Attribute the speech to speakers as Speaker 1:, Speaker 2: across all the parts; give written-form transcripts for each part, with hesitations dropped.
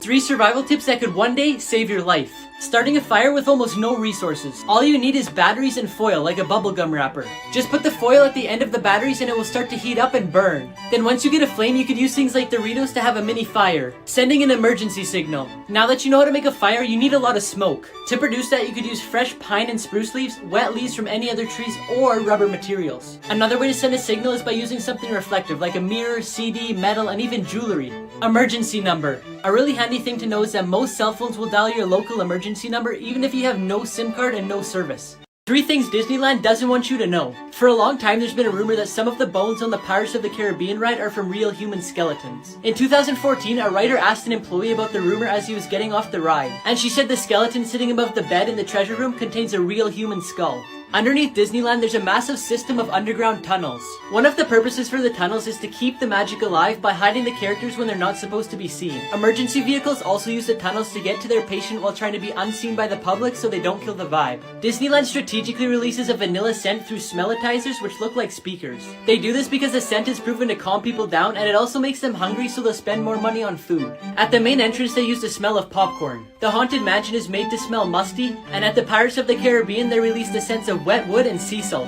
Speaker 1: 3 survival tips that could one day save your life. Starting a fire with almost no resources. All you need is batteries and foil, like a bubblegum wrapper. Just put the foil at the end of the batteries and it will start to heat up and burn. Then once you get a flame, you could use things like Doritos to have a mini fire, sending an emergency signal. Now that you know how to make a fire, you need a lot of smoke. To produce that, you could use fresh pine and spruce leaves, wet leaves from any other trees, or rubber materials. Another way to send a signal is by using something reflective, like a mirror, CD, metal, and even jewelry. Emergency number. A really handy thing to know is that most cell phones will dial your local emergency number even if you have no SIM card and no service. 3 things Disneyland doesn't want you to know. For a long time, there's been a rumor that some of the bones on the Pirates of the Caribbean ride are from real human skeletons. In 2014, a writer asked an employee about the rumor as he was getting off the ride, and she said the skeleton sitting above the bed in the treasure room contains a real human skull. Underneath Disneyland, there's a massive system of underground tunnels. One of the purposes for the tunnels is to keep the magic alive by hiding the characters when they're not supposed to be seen. Emergency vehicles also use the tunnels to get to their patient while trying to be unseen by the public so they don't kill the vibe. Disneyland strategically releases a vanilla scent through smellitizers which look like speakers. They do this because the scent is proven to calm people down, and it also makes them hungry so they'll spend more money on food. At the main entrance, they use the smell of popcorn. The Haunted Mansion is made to smell musty, and at the Pirates of the Caribbean, they release the scents of wet wood and sea salt.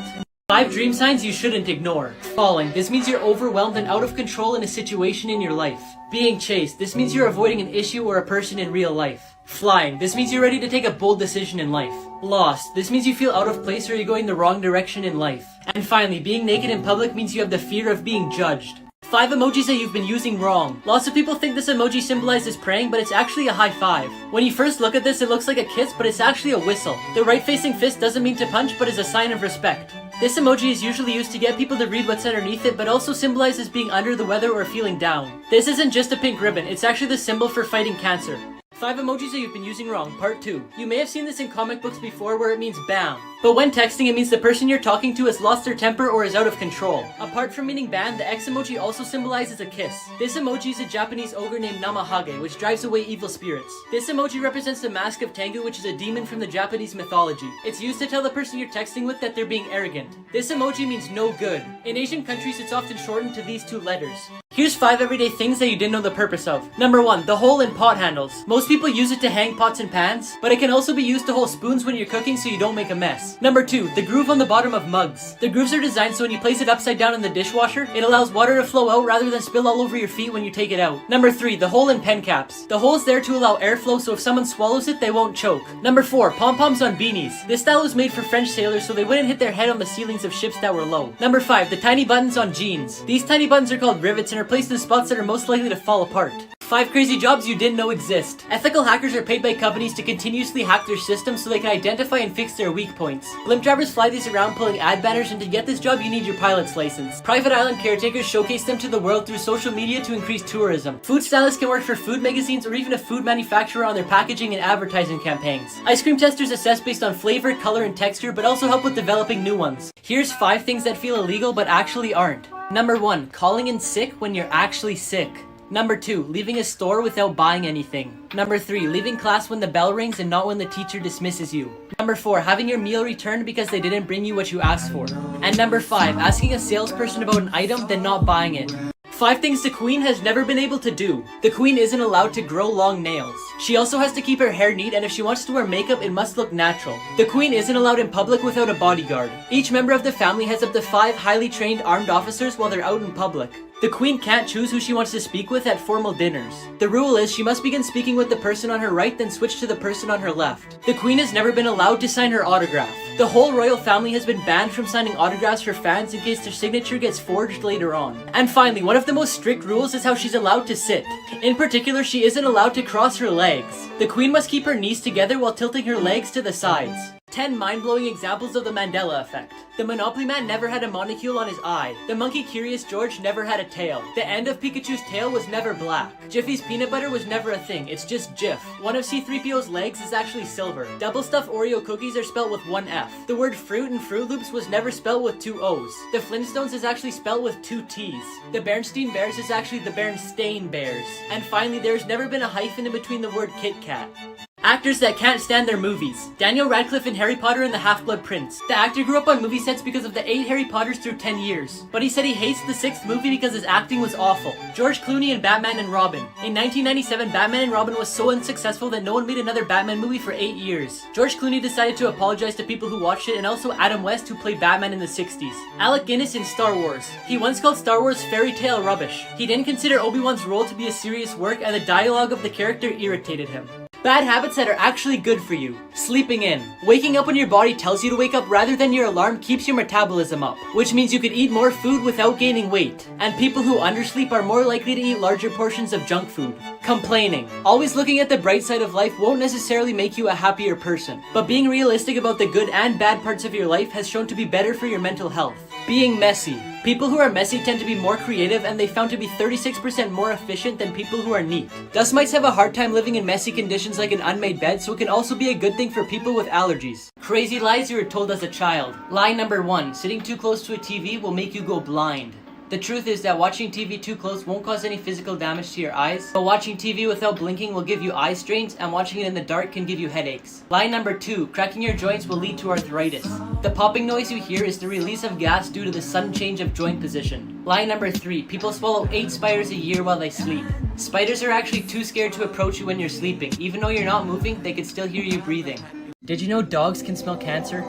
Speaker 1: 5 dream signs you shouldn't ignore. Falling. This means you're overwhelmed and out of control in a situation in your life. Being chased. This means you're avoiding an issue or a person in real life. Flying. This means you're ready to take a bold decision in life. Lost. This means you feel out of place or you're going the wrong direction in life. And finally, being naked in public means you have the fear of being judged. 5 emojis that you've been using wrong. Lots of people think this emoji symbolizes praying, but it's actually a high five. When you first look at this, it looks like a kiss, but it's actually a whistle. The right-facing fist doesn't mean to punch, but is a sign of respect. This emoji is usually used to get people to read what's underneath it, but also symbolizes being under the weather or feeling down. This isn't just a pink ribbon, it's actually the symbol for fighting cancer. 5 emojis that you've been using wrong, part 2. You may have seen this in comic books before where it means bam. But when texting, it means the person you're talking to has lost their temper or is out of control. Apart from meaning ban, the X emoji also symbolizes a kiss. This emoji is a Japanese ogre named Namahage, which drives away evil spirits. This emoji represents the mask of Tengu, which is a demon from the Japanese mythology. It's used to tell the person you're texting with that they're being arrogant. This emoji means no good. In Asian countries, it's often shortened to these 2 letters. Here's 5 everyday things that you didn't know the purpose of. Number 1, the hole in pot handles. Most people use it to hang pots and pans, but it can also be used to hold spoons when you're cooking so you don't make a mess. Number 2, the groove on the bottom of mugs. The grooves are designed so when you place it upside down in the dishwasher, it allows water to flow out rather than spill all over your feet when you take it out. Number 3, the hole in pen caps. The hole is there to allow airflow so if someone swallows it, they won't choke. Number 4, pom-poms on beanies. This style was made for French sailors so they wouldn't hit their head on the ceilings of ships that were low. Number 5, the tiny buttons on jeans. These tiny buttons are called rivets and are placed in spots that are most likely to fall apart. 5 crazy jobs you didn't know exist. Ethical hackers are paid by companies to continuously hack their systems so they can identify and fix their weak points. Blimp drivers fly these around pulling ad banners, and to get this job you need your pilot's license. Private island caretakers showcase them to the world through social media to increase tourism. Food stylists can work for food magazines or even a food manufacturer on their packaging and advertising campaigns. Ice cream testers assess based on flavor, color, and texture, but also help with developing new ones. Here's 5 things that feel illegal but actually aren't. Number 1, calling in sick when you're actually sick. Number 2, leaving a store without buying anything. Number 3, leaving class when the bell rings and not when the teacher dismisses you. Number 4, having your meal returned because they didn't bring you what you asked for. And number 5, asking a salesperson about an item then not buying it. 5 things the Queen has never been able to do. The Queen isn't allowed to grow long nails. She also has to keep her hair neat, and if she wants to wear makeup, it must look natural. The Queen isn't allowed in public without a bodyguard. Each member of the family has up to 5 highly trained armed officers while they're out in public. The Queen can't choose who she wants to speak with at formal dinners. The rule is she must begin speaking with the person on her right, then switch to the person on her left. The Queen has never been allowed to sign her autograph. The whole royal family has been banned from signing autographs for fans in case their signature gets forged later on. And finally, one of the most strict rules is how she's allowed to sit. In particular, she isn't allowed to cross her legs. The Queen must keep her knees together while tilting her legs to the sides. 10 mind-blowing examples of the Mandela effect. The Monopoly Man never had a molecule on his eye. The monkey Curious George never had a tail. The end of Pikachu's tail was never black. Jiffy's peanut butter was never a thing, it's just Jif. One of C-3PO's legs is actually silver. Double stuffed Oreo cookies are spelled with 1 F. The word fruit in Fruit Loops was never spelled with 2 O's. The Flintstones is actually spelled with 2 T's. The Bernstein Bears is actually the Berenstain Bears. And finally, there's never been a hyphen in between the word Kit Kat. Actors that can't stand their movies. Daniel Radcliffe in Harry Potter and the Half-Blood Prince. The actor grew up on movie sets because of the 8 Harry Potters through 10 years. But he said he hates the 6th movie because his acting was awful. George Clooney in Batman and Robin. In 1997, Batman and Robin was so unsuccessful that no one made another Batman movie for 8 years. George Clooney decided to apologize to people who watched it, and also Adam West, who played Batman in the 60s. Alec Guinness in Star Wars. He once called Star Wars fairy tale rubbish. He didn't consider Obi-Wan's role to be a serious work, and the dialogue of the character irritated him. Bad habits that are actually good for you. Sleeping in. Waking up when your body tells you to wake up rather than your alarm keeps your metabolism up, which means you could eat more food without gaining weight. And people who undersleep are more likely to eat larger portions of junk food. Complaining. Always looking at the bright side of life won't necessarily make you a happier person, but being realistic about the good and bad parts of your life has shown to be better for your mental health. Being messy. People who are messy tend to be more creative, and they found to be 36% more efficient than people who are neat. Dust mites have a hard time living in messy conditions like an unmade bed, so it can also be a good thing for people with allergies. Crazy lies you were told as a child. Lie number 1. Sitting too close to a TV will make you go blind. The truth is that watching TV too close won't cause any physical damage to your eyes, but watching TV without blinking will give you eye strains, and watching it in the dark can give you headaches. Lie number 2. Cracking your joints will lead to arthritis. The popping noise you hear is the release of gas due to the sudden change of joint position. Lie number 3. People swallow 8 spiders a year while they sleep. Spiders are actually too scared to approach you when you're sleeping. Even though you're not moving, they can still hear you breathing. Did you know dogs can smell cancer?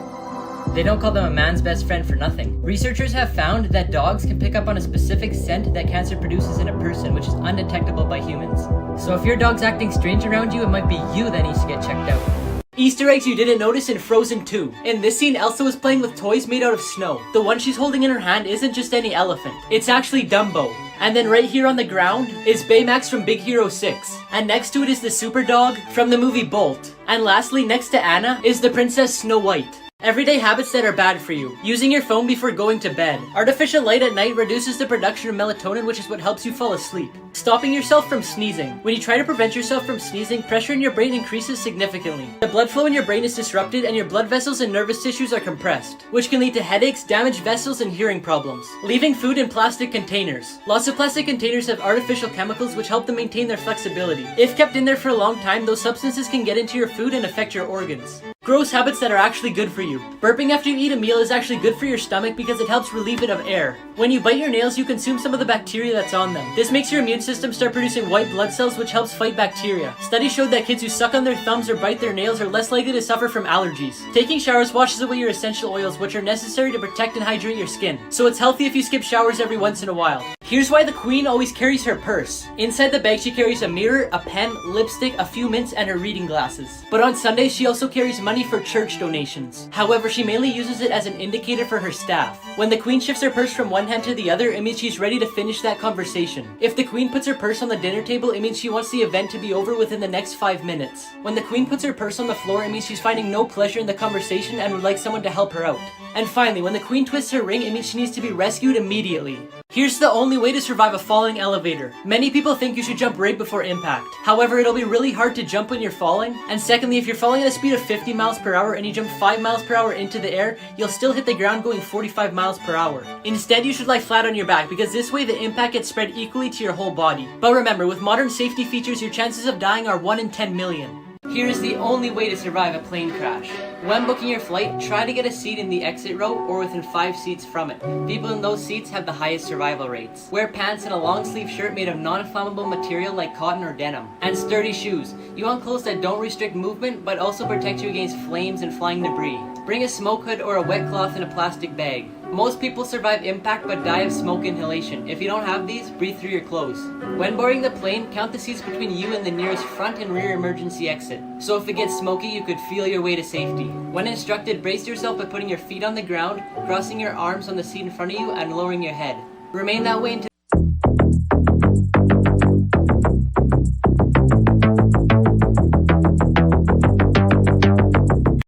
Speaker 1: They don't call them a man's best friend for nothing. Researchers have found that dogs can pick up on a specific scent that cancer produces in a person, which is undetectable by humans. So if your dog's acting strange around you, it might be you that needs to get checked out. Easter eggs you didn't notice in Frozen 2. In this scene, Elsa was playing with toys made out of snow. The one she's holding in her hand isn't just any elephant. It's actually Dumbo. And then right here on the ground is Baymax from Big Hero 6. And next to it is the super dog from the movie Bolt. And lastly, next to Anna is the Princess Snow White. Everyday habits that are bad for you. Using your phone before going to bed. Artificial light at night reduces the production of melatonin, which is what helps you fall asleep. Stopping yourself from sneezing. When you try to prevent yourself from sneezing, pressure in your brain increases significantly. The blood flow in your brain is disrupted, and your blood vessels and nervous tissues are compressed, which can lead to headaches, damaged vessels, and hearing problems. Leaving food in plastic containers. Lots of plastic containers have artificial chemicals which help them maintain their flexibility. If kept in there for a long time, those substances can get into your food and affect your organs. Gross habits that are actually good for you. Burping after you eat a meal is actually good for your stomach because it helps relieve it of air. When you bite your nails, you consume some of the bacteria that's on them. This makes your immune system start producing white blood cells, which helps fight bacteria. Studies showed that kids who suck on their thumbs or bite their nails are less likely to suffer from allergies. Taking showers washes away your essential oils, which are necessary to protect and hydrate your skin. So it's healthy if you skip showers every once in a while. Here's why the queen always carries her purse. Inside the bag, she carries a mirror, a pen, lipstick, a few mints, and her reading glasses. But on Sundays, she also carries money for church donations. However, she mainly uses it as an indicator for her staff. When the queen shifts her purse from one hand to the other, it means she's ready to finish that conversation. If the queen puts her purse on the dinner table, it means she wants the event to be over within the next 5 minutes. When the queen puts her purse on the floor, it means she's finding no pleasure in the conversation and would like someone to help her out. And finally, when the queen twists her ring, it means she needs to be rescued immediately. Here's the only way to survive a falling elevator. Many people think you should jump right before impact. However, it'll be really hard to jump when you're falling. And secondly, if you're falling at a speed of 50 miles per hour and you jump 5 miles per hour into the air, you'll still hit the ground going 45 miles per hour. Instead, you should lie flat on your back because this way the impact gets spread equally to your whole body. But remember, with modern safety features, your chances of dying are 1 in 10 million. Here is the only way to survive a plane crash. When booking your flight, try to get a seat in the exit row or within 5 seats from it. People in those seats have the highest survival rates. Wear pants and a long sleeve shirt made of non-flammable material like cotton or denim. And sturdy shoes. You want clothes that don't restrict movement but also protect you against flames and flying debris. Bring a smoke hood or a wet cloth in a plastic bag. Most people survive impact but die of smoke inhalation. If you don't have these, breathe through your clothes. When boarding the plane, count the seats between you and the nearest front and rear emergency exit. So if it gets smoky, you could feel your way to safety. When instructed, brace yourself by putting your feet on the ground, crossing your arms on the seat in front of you, and lowering your head. Remain that way until